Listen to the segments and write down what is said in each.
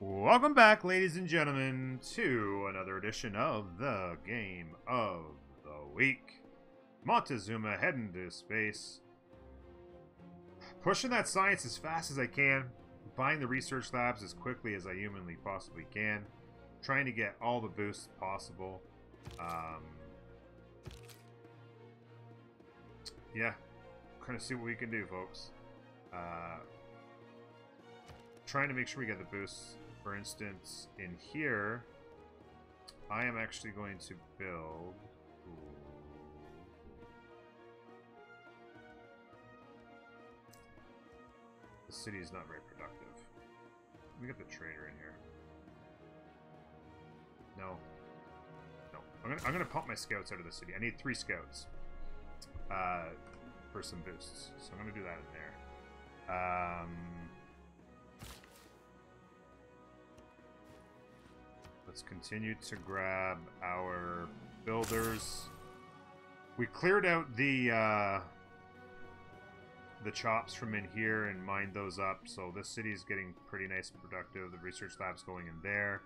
Welcome back, ladies and gentlemen, to another edition of the Game of the Week. Montezuma heading to space. Pushing that science as fast as I can. Buying the research labs as quickly as I humanly possibly can. Trying to get all the boosts possible. Yeah, kind of see what we can do, folks. Trying to make sure we get the boosts. For instance, in here, I am actually going to build... The city is not very productive. Let me get the trader in here. No. I'm gonna pump my scouts out of the city. I need 3 scouts for some boosts, so I'm gonna do that in there. Let's continue to grab our builders. We cleared out the chops from in here and mined those up, so this city is getting pretty nice and productive. The research lab's going in there.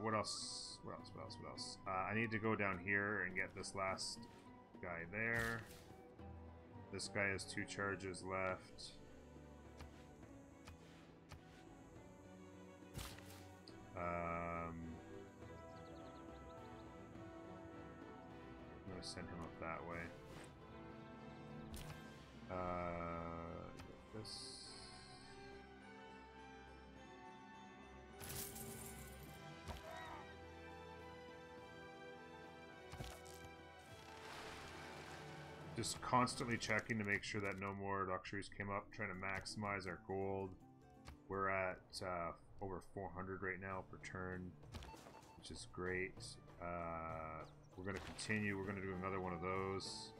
What else? What else? I need to go down here and get this last guy there. This guy has 2 charges left. I'm going to send him up that way. Get this. Just constantly checking to make sure that no more luxuries came up, trying to maximize our gold. We're at over 400 right now per turn, which is great. We're going to continue. We're going to do another one of those.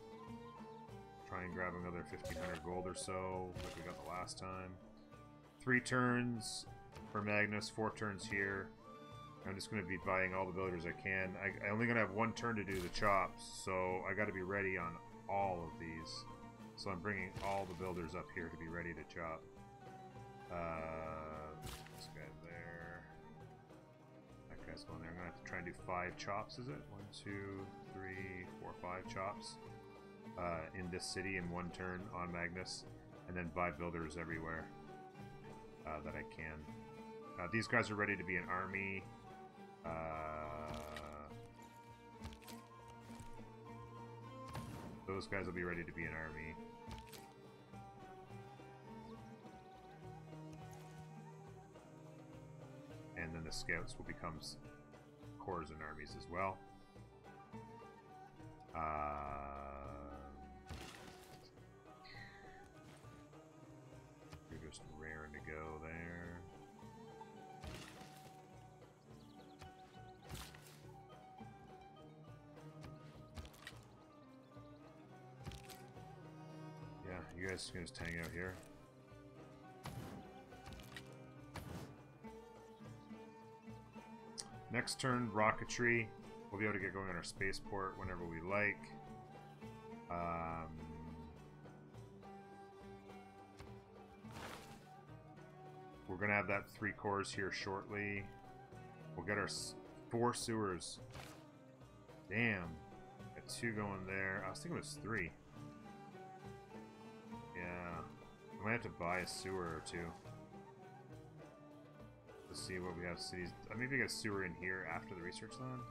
Try and grab another 1,500 gold or so, like we got the last time. 3 turns for Magnus, 4 turns here. I'm just going to be buying all the builders I can. I only going to have 1 turn to do the chops, so I got to be ready on all of these. So I'm bringing all the builders up here to be ready to chop. This guy there. That guy's going there. I'm going to have to try and do 5 chops, is it? 1, 2, 3, 4, 5 chops. In this city in 1 turn on Magnus. And then buy builders everywhere that I can. These guys are ready to be an army. Those guys will be ready to be an army. And then the scouts will become corps and armies as well. You're just raring to go there. You guys can just hang out here. Next turn, rocketry. We'll be able to get going on our spaceport whenever we like. We're going to have that 3 corps here shortly. We'll get our 4 sewers. Damn. Got 2 going there. I was thinking it was 3. I might have to buy a sewer or 2. Let's see what we have cities. Maybe get a sewer in here after the research land.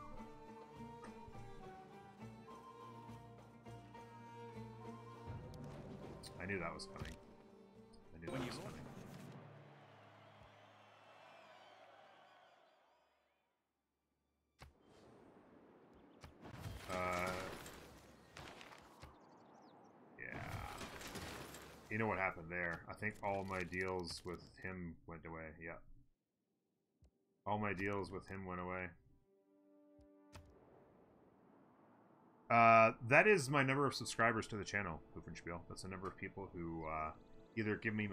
I knew that was coming. You know what happened there? I think all my deals with him went away. Yeah. All my deals with him went away. That is my number of subscribers to the channel, Hoofenspiel. That's the number of people who either give me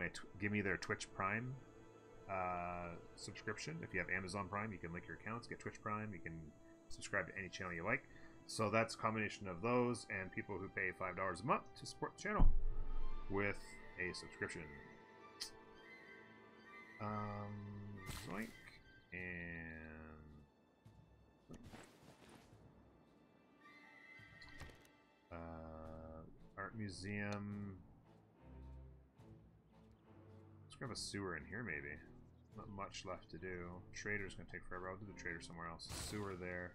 their Twitch Prime subscription. If you have Amazon Prime, you can link your accounts, get Twitch Prime. You can subscribe to any channel you like. So that's a combination of those and people who pay $5 a month to support the channel with a subscription. Zoink and art museum. Let's grab a sewer in here, maybe. Not much left to do. Trader's gonna take forever. I'll do the trader somewhere else. Sewer there.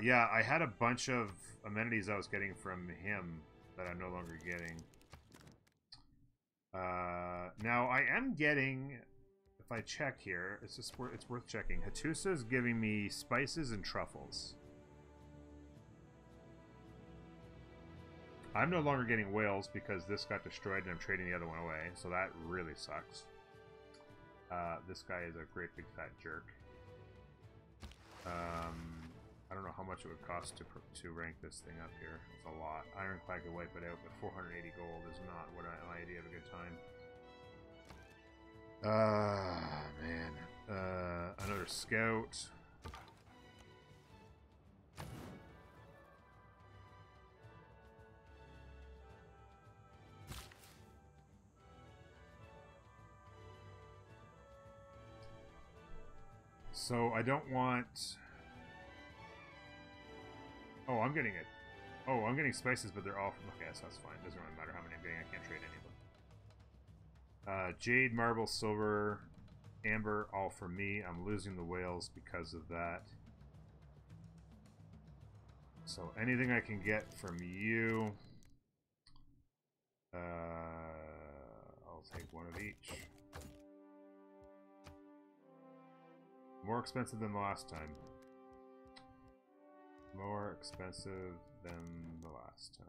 Yeah, I had a bunch of amenities I was getting from him that I'm no longer getting. Now I am getting, if I check here, it's worth checking. Hattusa's giving me spices and truffles. I'm no longer getting whales because this got destroyed and I'm trading the other one away, so that really sucks. This guy is a great big fat jerk. I don't know how much it would cost to rank this thing up here. It's a lot. Ironclad could wipe it out, but 480 gold is not what my idea of a good time. Man. Another scout. So I don't want... Oh, I'm getting it. Oh, I'm getting spices, but they're all... Okay, so that's fine. Doesn't really matter how many I'm getting. I can't trade any of them. Jade, marble, silver, amber, all for me. I'm losing the whales because of that. So anything I can get from you... I'll take one of each. More expensive than the last time. More expensive than the last time.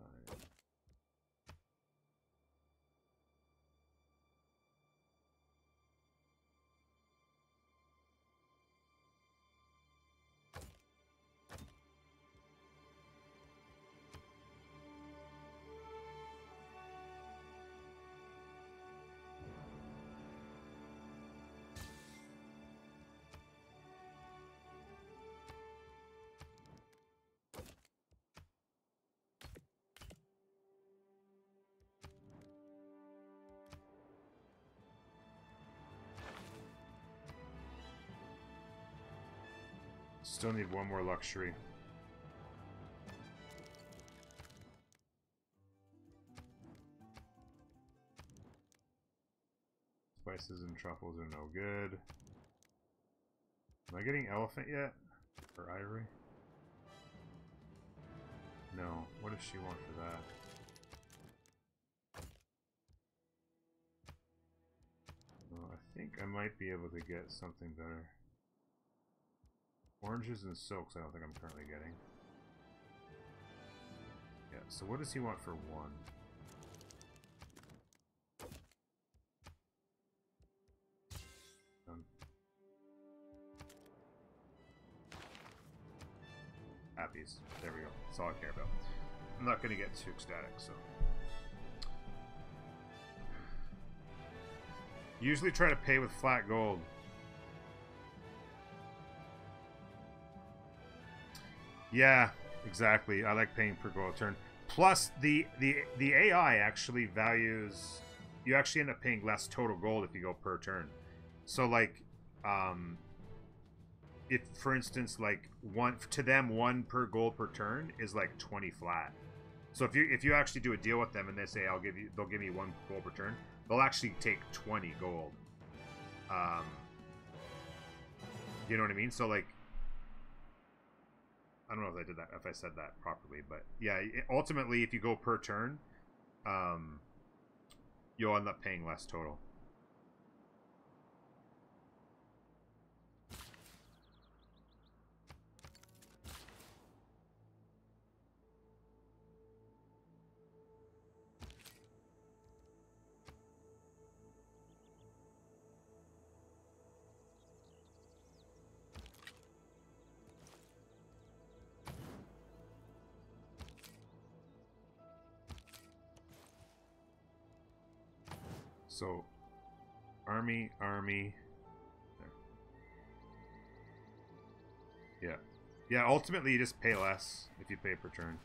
Still need one more luxury. Spices and truffles are no good. Am I getting elephant yet? Or ivory? No. What does she want for that? Well, I think I might be able to get something better. Oranges and silks I don't think I'm currently getting. Yeah, so what does he want for one? Done. Happies. There we go. That's all I care about. I'm not going to get too ecstatic, so... Usually try to pay with flat gold. Yeah, exactly. I like paying per gold turn. Plus, the AI actually values... You actually end up paying less total gold if you go per turn. So, like, if, for instance, like, one per gold per turn is like 20 flat. So if you actually do a deal with them and they say they'll give me 1 gold per turn, they'll actually take 20 gold. You know what I mean? So, like, I don't know if I said that properly, but yeah, ultimately, if you go per turn, you'll end up paying less total. So, army. There. Yeah, ultimately you just pay less if you pay per turn.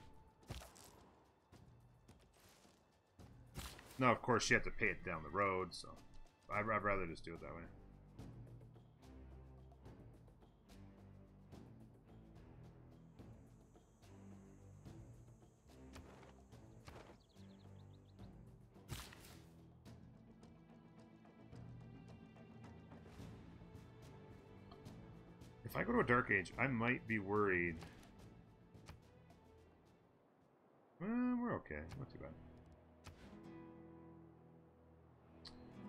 No, of course you have to pay it down the road, so I'd rather just do it that way. If I go to a Dark Age, I might be worried. We're okay. Not too bad.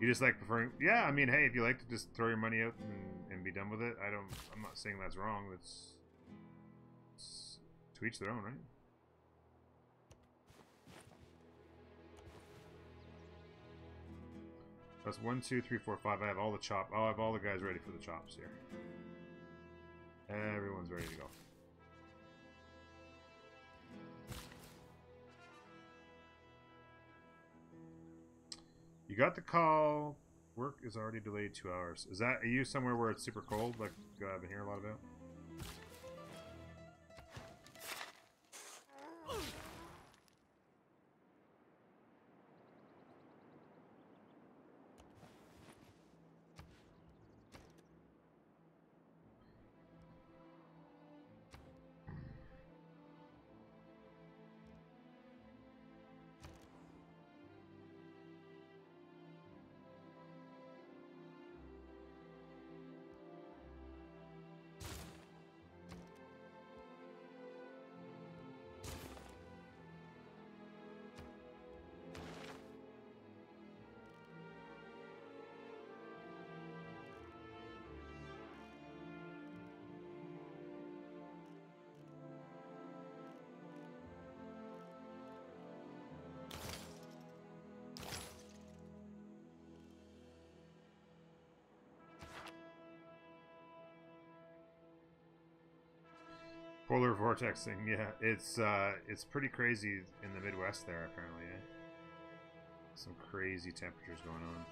You just like preferring... Yeah, I mean, hey, if you like to just throw your money out and be done with it, I'm not saying that's wrong. It's to each their own, right? That's 1, 2, 3, 4, 5. I have all the chop. Oh, I have all the guys ready for the chops here. Everyone's ready to go. You got the call. Work is already delayed 2 hours. Is that, are you somewhere where it's super cold? Like I've been hearing a lot about? Polar vortexing, yeah, it's pretty crazy in the Midwest there apparently. Eh? Some crazy temperatures going on.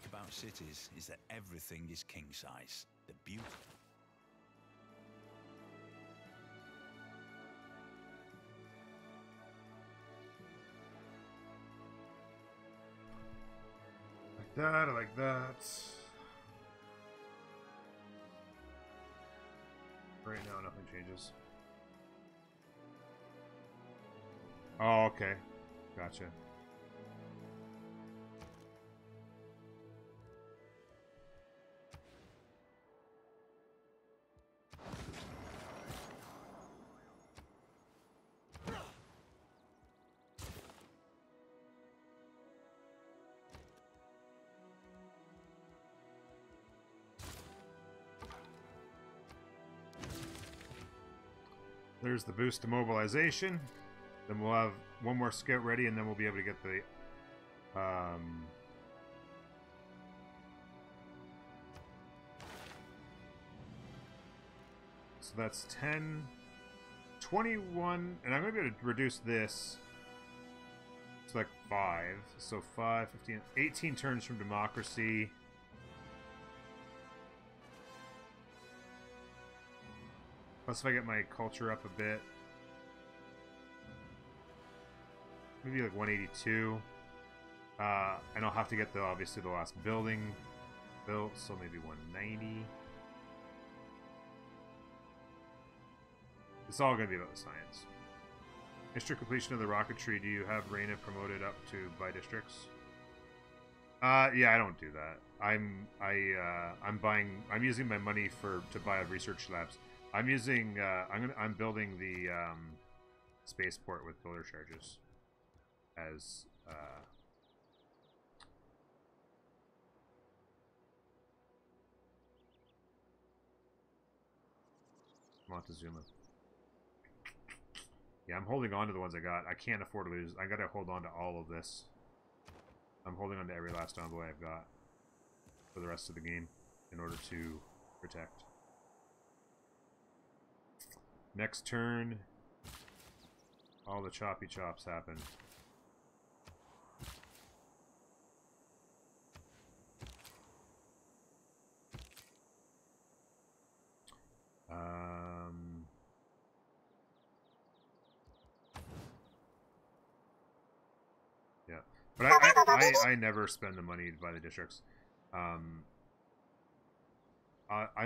About cities is that everything is king size. The beauty. Like that, I like that. Right now, nothing changes. Oh, okay. Gotcha. There's the boost to mobilization. Then we'll have one more scout ready, and then we'll be able to get the so that's 10, 21, and I'm going to be able to reduce this to like 5. So 5, 15, 18 turns from democracy. Plus, if I get my culture up a bit, maybe like 182, and I'll have to get obviously the last building built, so maybe 190. It's all going to be about the science. District completion of the rocketry. Do you have Reina promoted up to by districts? Yeah, I don't do that. I'm using my money to buy research labs. I'm using I'm building the spaceport with builder charges as Montezuma. Yeah, I'm holding on to the ones I got. I can't afford to lose. I gotta hold on to all of this. I'm holding on to every last envoy I've got for the rest of the game in order to protect. Next turn, all the choppy chops happen. Yeah, but I never spend the money to buy the districts. I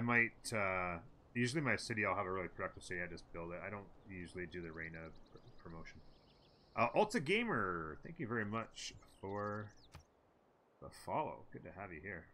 might, usually my city, I'll have a really productive city, I just build it. I don't usually do the Reina promotion. Ulta Gamer, thank you very much for the follow. Good to have you here.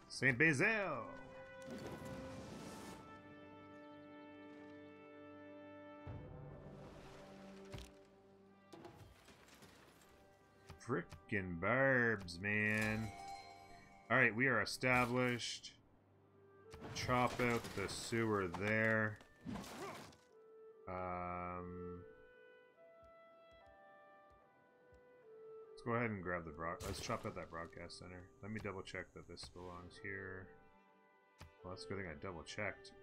Saint Basil. Frickin' barbs, man. Alright, we are established. Chop out the sewer there. Let's go ahead and grab the let's chop out that broadcast center. Let me double check that this belongs here. Well, that's a good thing I double checked.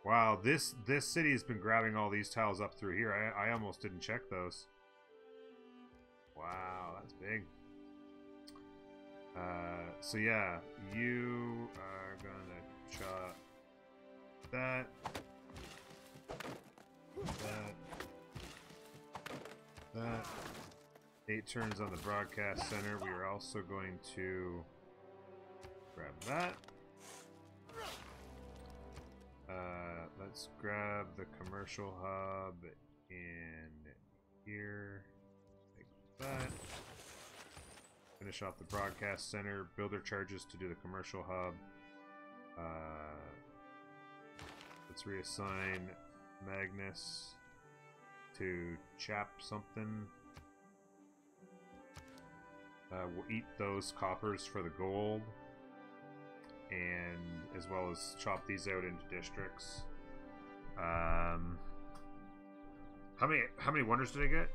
Wow, this city has been grabbing all these tiles up through here. I almost didn't check those. Wow, that's big. So yeah, you are gonna chop that, 8 turns on the broadcast center. We are also going to grab that. Let's grab the commercial hub in here, like that. Finish off the broadcast center. Builder charges to do the commercial hub. Let's reassign Magnus to chap something. We'll eat those coppers for the gold, and as well as chop these out into districts. How many wonders did I get?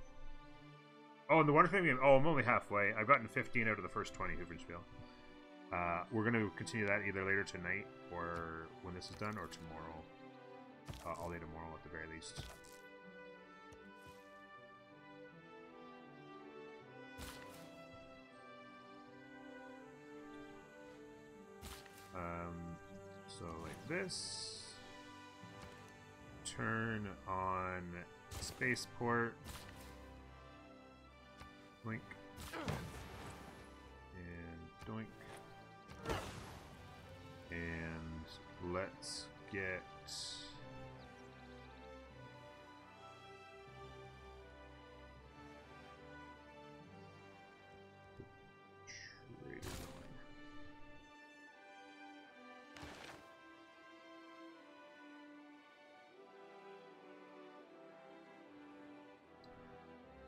Oh, and the wonder family game. Oh, I'm only halfway. I've gotten 15 out of the first 20 Hoovenspiel. We're going to continue that either later tonight or when this is done, or tomorrow. All day tomorrow at the very least. So like this. Turn on spaceport. Doink. And doink. And let's get trader going.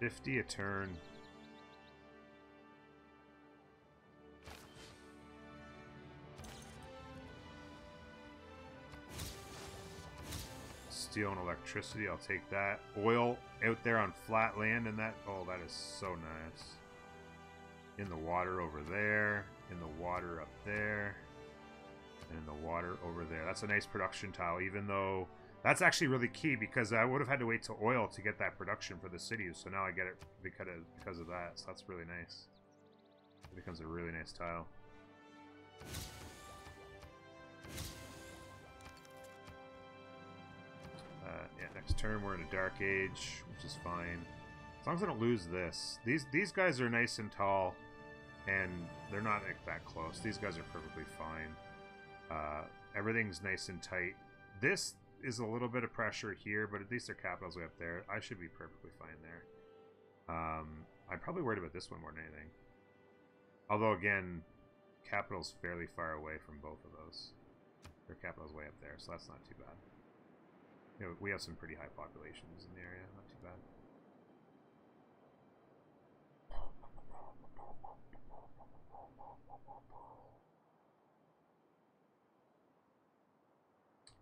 $50 a turn. Steel and electricity, I'll take that. Oil out there on flat land, and that, oh, that is so nice. In the water over there, in the water up there, and in the water over there. That's a nice production tile, even though that's actually really key, because I would have had to wait to oil to get that production for the cities, so now I get it because of that, so that's really nice. It becomes a really nice tile. Yeah, next turn we're in a Dark Age, which is fine. As long as I don't lose this. These guys are nice and tall, and they're not like that close. These guys are perfectly fine. Everything's nice and tight. This is a little bit of pressure here, but at least their capital's way up there. I should be perfectly fine there. I'm probably worried about this one more than anything. Although, again, capital's fairly far away from both of those. Their capital's way up there, so that's not too bad. You know, we have some pretty high populations in the area, not too bad.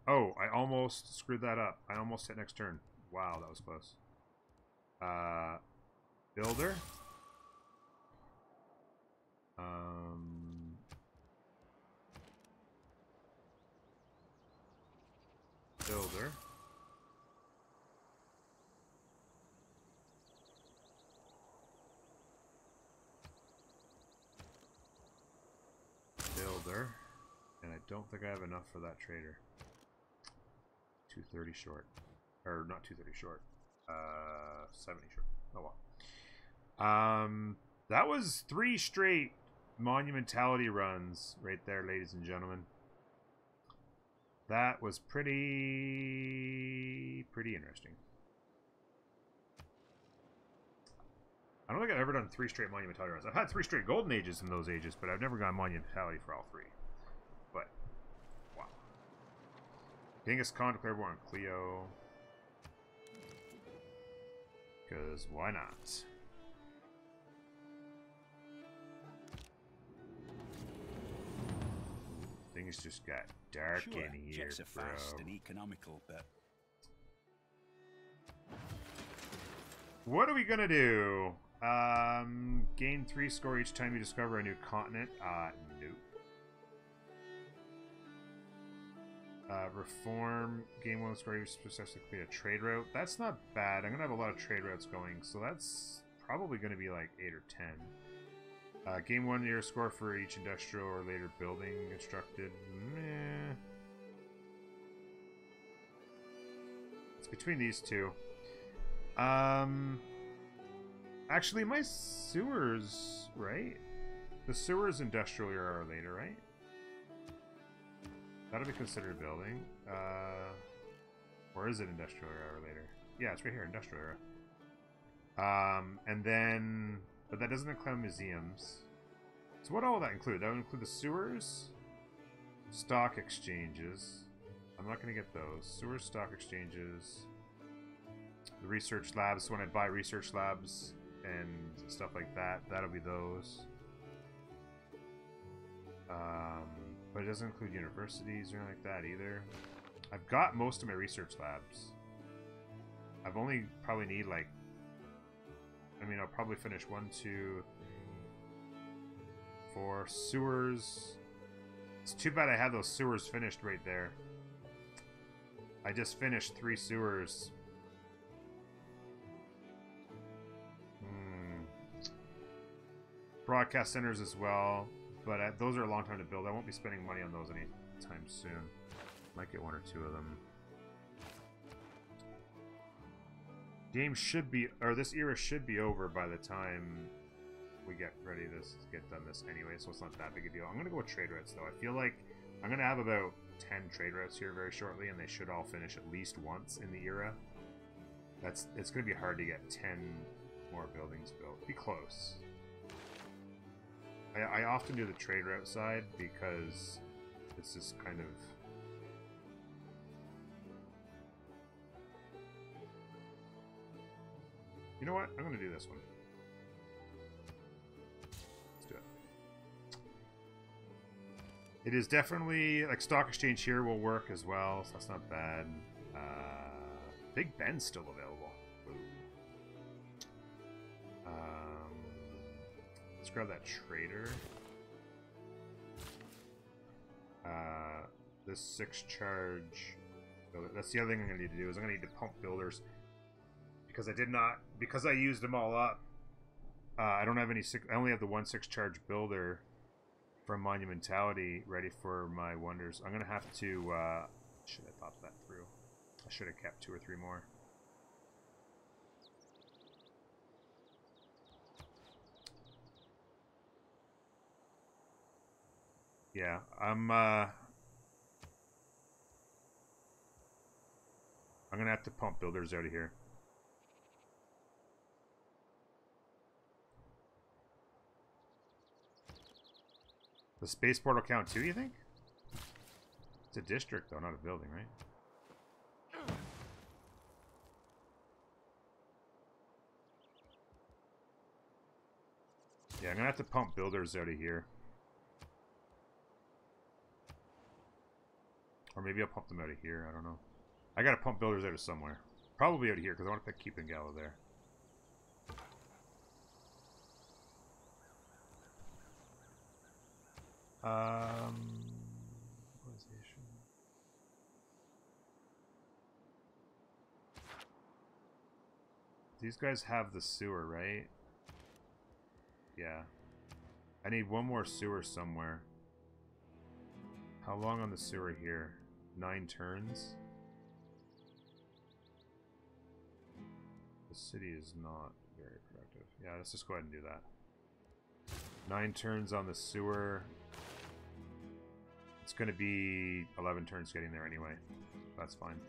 Oh, I almost screwed that up. I almost hit next turn. Wow, that was close. Builder. Builder. Builder. And I don't think I have enough for that trader. 230 short. Or not 230 short. 70 short. Oh well. That was 3 straight Monumentality runs right there, ladies and gentlemen. That was pretty interesting. I don't think I've ever done 3 straight Monumentality runs. I've had 3 straight Golden Ages in those ages, but I've never gone Monumentality for all 3. But, wow. Genghis Khan declared war on Cleo. Because why not? Things just got dark in here, checks are fast and economical, but what are we gonna do? Gain 3 score each time you discover a new continent. Nope. Reform. Gain 1 score each specifically a trade route. That's not bad. I'm gonna have a lot of trade routes going, so that's probably gonna be like 8 or 10. Gain 1 year score for each industrial or later building constructed. Meh. It's between these two. Actually, my sewers, right? The sewers industrial era or later, right? That'll be considered building. Or is it industrial era or later? Yeah, it's right here, industrial era. And then, but that doesn't include museums. So what all will that include? That would include the sewers, stock exchanges. I'm not going to get those. Sewers, stock exchanges, the research labs. So when I buy research labs and stuff like that, that'll be those. But it doesn't include universities or anything like that either. I've got most of my research labs. I've only probably need like, I mean, I'll probably finish 1, 2, 4 sewers. It's too bad I had those sewers finished right there. I just finished 3 sewers. Broadcast centers as well, but those are a long time to build. I won't be spending money on those anytime soon. Might get 1 or 2 of them. Game should be, or this era should be over by the time we get ready to get done this anyway, so it's not that big a deal. I'm going to go with trade routes, though. I feel like I'm going to have about 10 trade routes here very shortly, and they should all finish at least once in the era. It's going to be hard to get 10 more buildings built. Be close. I often do the trade route side because it's just kind of... You know what? I'm going to do this one. Let's do it. It is definitely... Like, stock exchange here will work as well, so that's not bad. Big Ben's still available. Let's grab that trader. This 6 charge. That's the other thing I'm going to need to do is I'm going to need to pump builders. Because I used them all up. I don't have any 6. I only have the 1 6 charge builder from Monumentality ready for my wonders. I'm gonna have to. Should have thought that through. I should have kept 2 or 3 more. Yeah, I'm gonna have to pump builders out of here. The spaceport will count too, you think? It's a district, though, not a building, right? Yeah, I'm gonna have to pump builders out of here. Or maybe I'll pump them out of here, I don't know. I gotta pump builders out of somewhere. Probably out of here, because I want to keep Bengala there. Mobilization. These guys have the sewer, right? Yeah. I need one more sewer somewhere. How long on the sewer here? 9 turns? The city is not very productive. Yeah, let's just go ahead and do that. 9 turns on the sewer. It's going to be 11 turns getting there anyway. That's fine.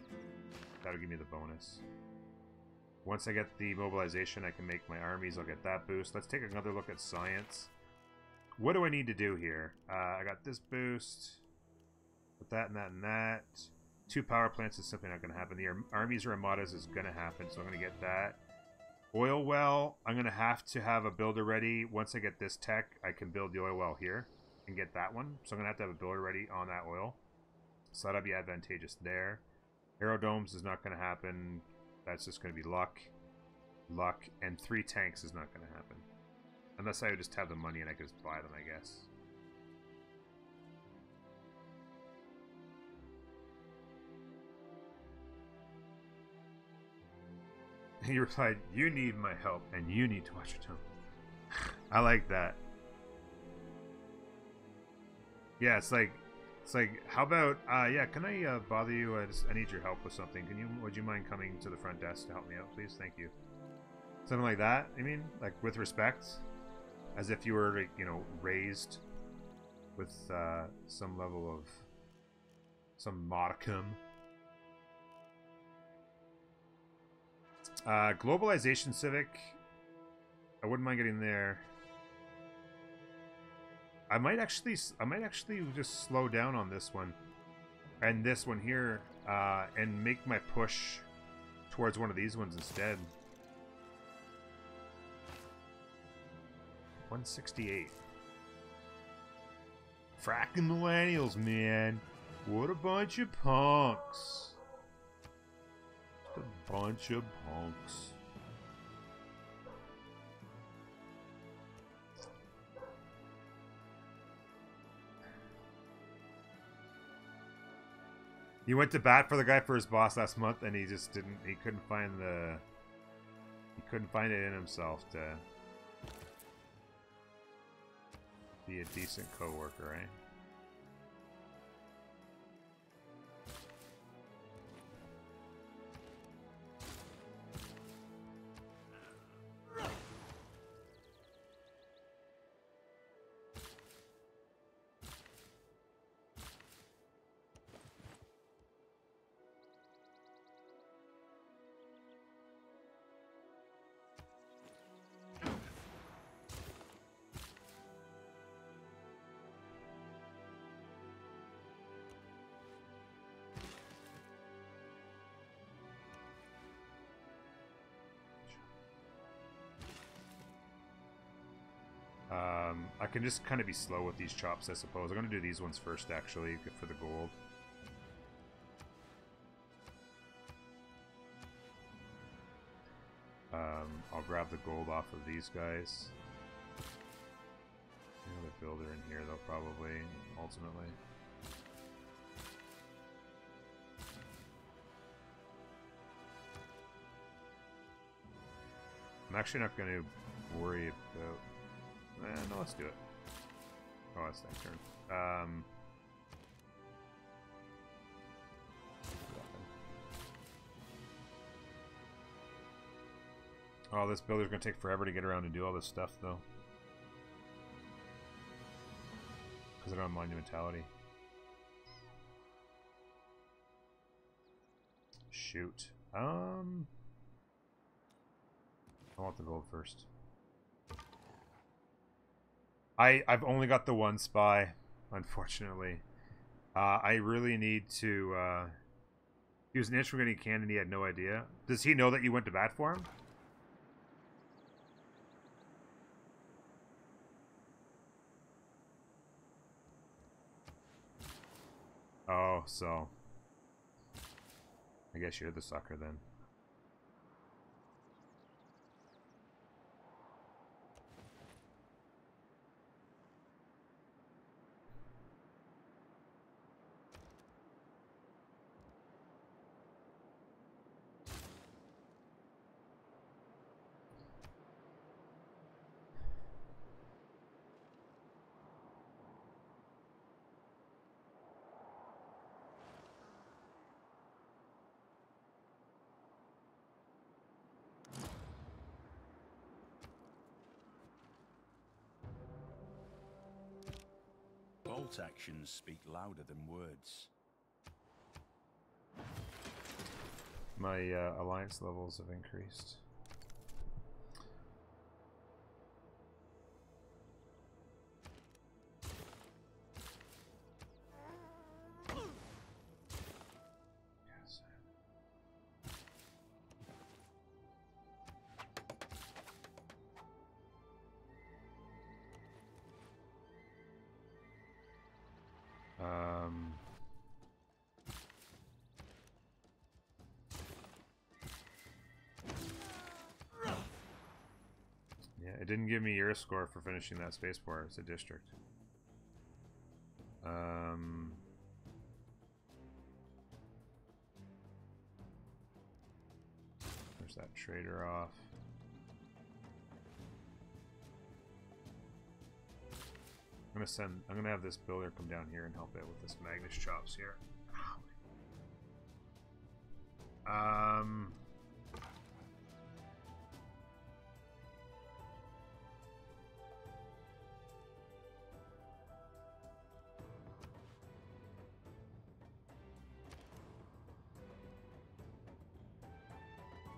That'll give me the bonus. Once I get the mobilization, I can make my armies. I'll get that boost. Let's take another look at science. What do I need to do here? I got this boost. With that and that and that. 2 power plants is simply not going to happen. The armies or armadas is going to happen, so I'm going to get that. Oil well, I'm going to have a builder ready. Once I get this tech, I can build the oil well here and get that one. So I'm going to have a builder ready on that oil. So that'll be advantageous there. Aerodomes is not going to happen. That's just going to be luck. Luck. And 3 tanks is not going to happen. Unless I would just have the money and I could just buy them, I guess. He replied, "You need my help, and you need to watch your tone." I like that. Yeah, it's like, how about, yeah, can I bother you? I need your help with something. Would you mind coming to the front desk to help me out, please? Thank you. Something like that. I mean, like with respect, as if you were, like, you know, raised with some level of some modicum. Globalization civic. I wouldn't mind getting there. I might actually just slow down on this one and this one here, and make my push towards one of these ones instead. 168. Fracking millennials, man. What a bunch of punks. A bunch of punks. You went to bat for the guy for his boss last month, and he just didn't. He couldn't find the. He couldn't find it in himself to be a decent coworker, right? I can just kind of be slow with these chops, I suppose. I'm going to do these ones first, actually, for the gold. I'll grab the gold off of these guys. Another builder in here, though, probably, ultimately. I'm actually not going to worry about... no, let's do it. Oh, that's next turn. Oh, this builder's gonna take forever to get around and do all this stuff, though. Because I don't have Monumentality. Shoot. I want the gold first. I've only got the one spy, unfortunately. I really need to. He was an inch from getting canned and he had no idea. Does he know that you went to bat for him? Oh, so. I guess you're the sucker then. Bolt actions speak louder than words. My alliance levels have increased. Yes. Yeah, it didn't give me your score for finishing that spaceport. It's a district. There's that trader off. I'm gonna have this builder come down here and help it with this Magnus chops here.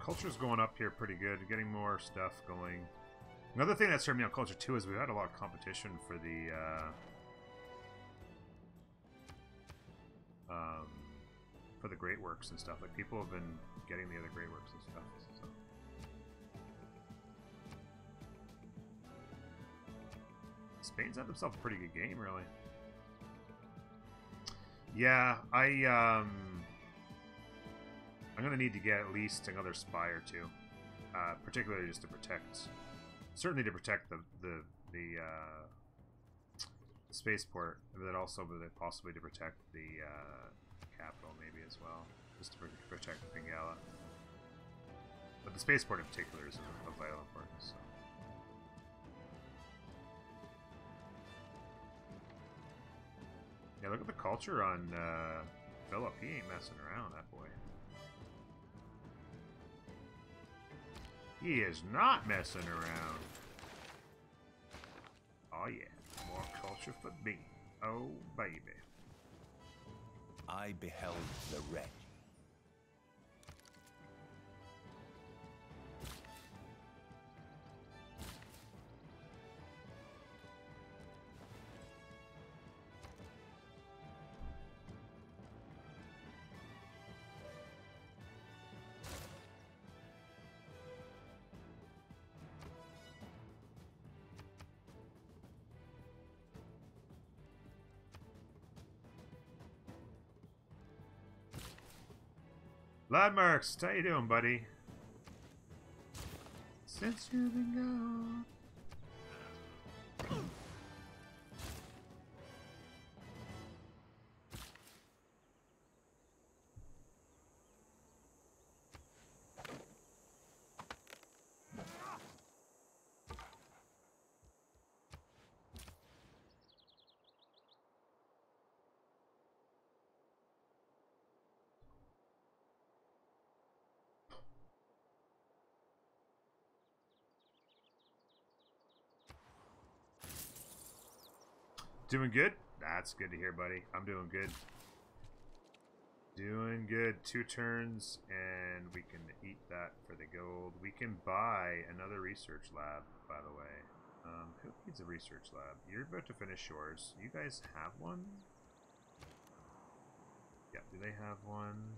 Culture's going up here pretty good, getting more stuff going. Another thing that's turned me on culture too is we've had a lot of competition for the great works and stuff. Like people have been getting the other great works and stuff. So. Spain's had themselves a pretty good game, really. Yeah, I'm gonna need to get at least another spy or two, particularly just to protect. Certainly to protect the spaceport, but then also possibly to protect the capital, maybe as well, just to protect Pangaea. But the spaceport in particular is of vital importance. So. Yeah, look at the culture on Philip. He ain't messing around, that boy. He is not messing around. Oh yeah, more culture for me. Oh baby. I beheld the wreck. Landmarks, how you doing, buddy? Since you've been gone. Doing good? That's good to hear, buddy. I'm doing good. Doing good. 2 turns, and we can eat that for the gold. We can buy another research lab, by the way. Who needs a research lab? You're about to finish yours. You guys have one? Yeah, do they have one?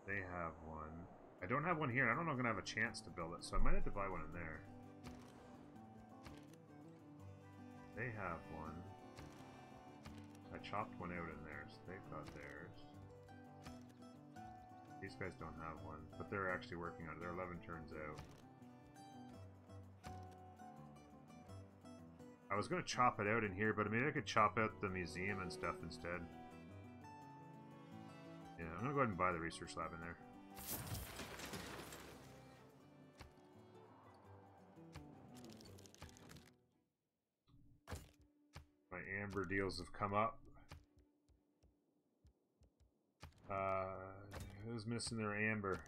They have one. I don't have one here. I don't know if I'm going to have a chance to build it, so I might have to buy one in there. They have one. I chopped one out in there, so they've got theirs. These guys don't have one, but they're actually working on it. They're 11 turns out. I was going to chop it out in here, but maybe I could chop out the museum and stuff instead. Yeah, I'm going to go ahead and buy the research lab in there. My amber deals have come up. Who's missing their amber?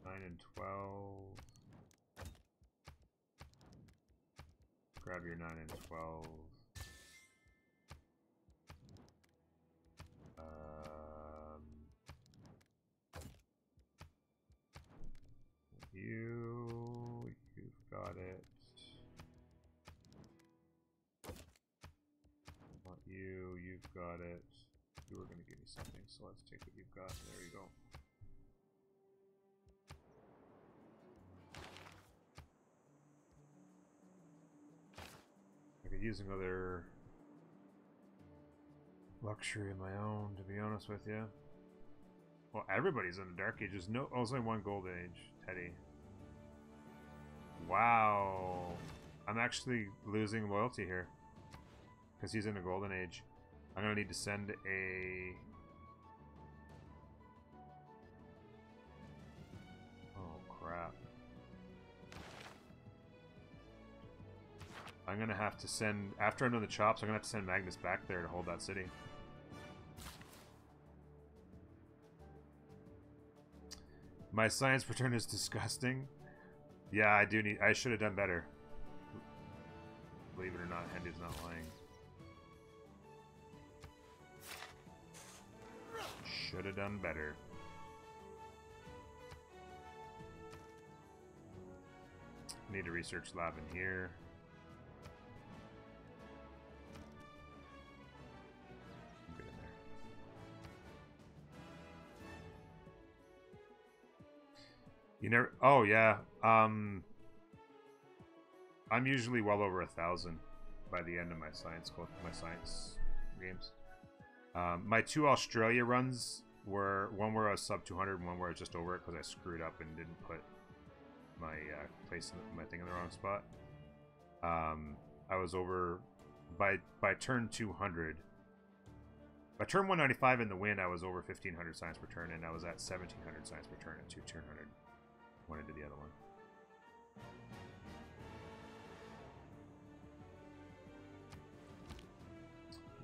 9 and 12. Grab your 9 and 12. You've got it. Want you've got it. You were going to give me something, so let's take what you've got. There you go. I could use another luxury of my own, to be honest with you. Well, everybody's in the Dark Ages. No, oh, there's only one Gold Age. Teddy. Wow. I'm actually losing loyalty here. Because he's in the Golden Age. I'm going to need to send a... Oh, crap. I'm going to have to send... After I'm done the chops, I'm going to have to send Magnus back there to hold that city. My science return is disgusting. Yeah, I do need... I should have done better. Believe it or not, Hendy's not lying. Should have done better. Need a research lab in here. Get in there. You never... Oh, yeah. I'm usually well over 1,000 by the end of my science games. My 2 Australia runs were one where I was sub 200 and one where I was just over it because I screwed up and didn't put my my thing in the wrong spot. I was over by turn 200. By turn 195 in the win, I was over 1,500 science per turn, and I was at 1,700 science per turn at 2 turn 100. One into the other one.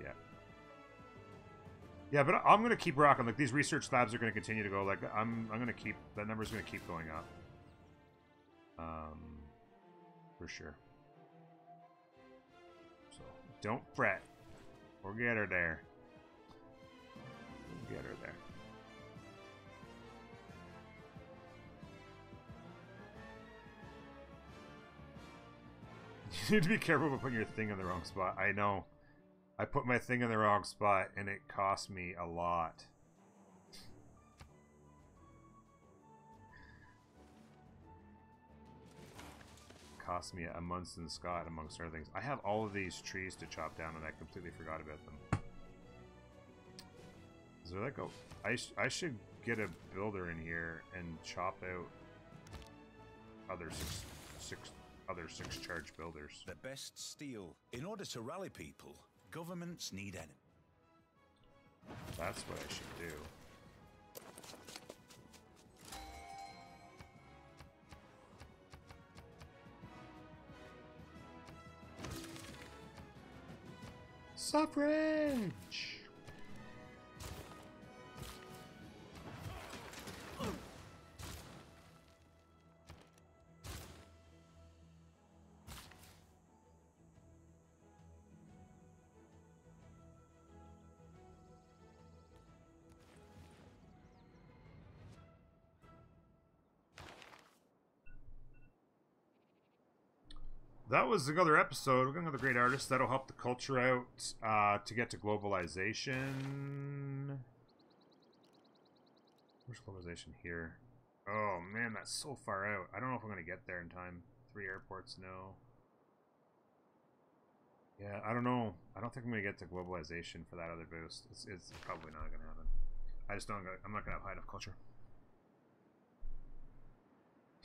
Yeah. Yeah, but I'm gonna keep rocking. Like, these research labs are gonna continue to go. Like, I'm gonna keep, that number's gonna keep going up. For sure. So don't fret. We'll get her there. We'll get her there. You need to be careful about putting your thing in the wrong spot. I know. I put my thing in the wrong spot, and it cost me a lot. Cost me a Munson Scott, amongst other things. I have all of these trees to chop down, and I completely forgot about them. So that go? I should get a builder in here and chop out other six charge builders. The best steel. In order to rally people, governments need it. That's what I should do. Suffrage! that was another episode. We're got another great artist that'll help the culture out to get to globalization. Where's globalization here? Oh man, that's so far out. I don't know if I'm gonna get there in time. 3 airports, no. Yeah, I don't know. I don't think I'm gonna get to globalization for that other boost. It's probably not gonna happen. I just don't. I'm not gonna have high enough culture.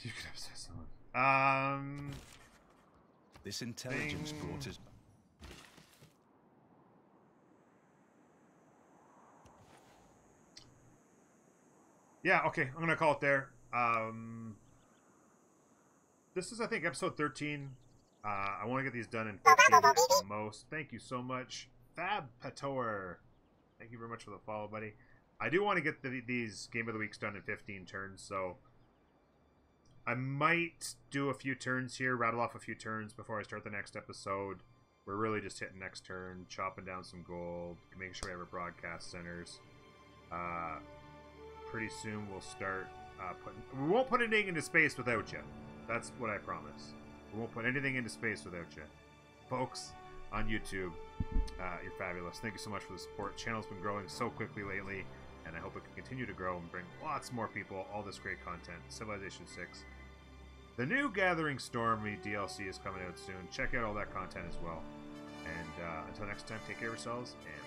You could have said something. This intelligence brought us. Yeah, okay, I'm gonna call it there. This is, I think, episode 13. I want to get these done in 15 at the most. Thank you so much, Fab Pator. Thank you very much for the follow, buddy. I do want to get these Game of the Weeks done in 15 turns, so I might do a few turns here, rattle off a few turns before I start the next episode. We're really just hitting next turn, chopping down some gold, making sure we have our broadcast centers. Pretty soon we'll start putting... We won't put anything into space without you. That's what I promise. We won't put anything into space without you. Folks on YouTube, you're fabulous. Thank you so much for the support. The channel's been growing so quickly lately, and I hope it can continue to grow and bring lots more people all this great content. Civilization 6. The new Gathering Stormy DLC is coming out soon. Check out all that content as well. And until next time, take care of yourselves, and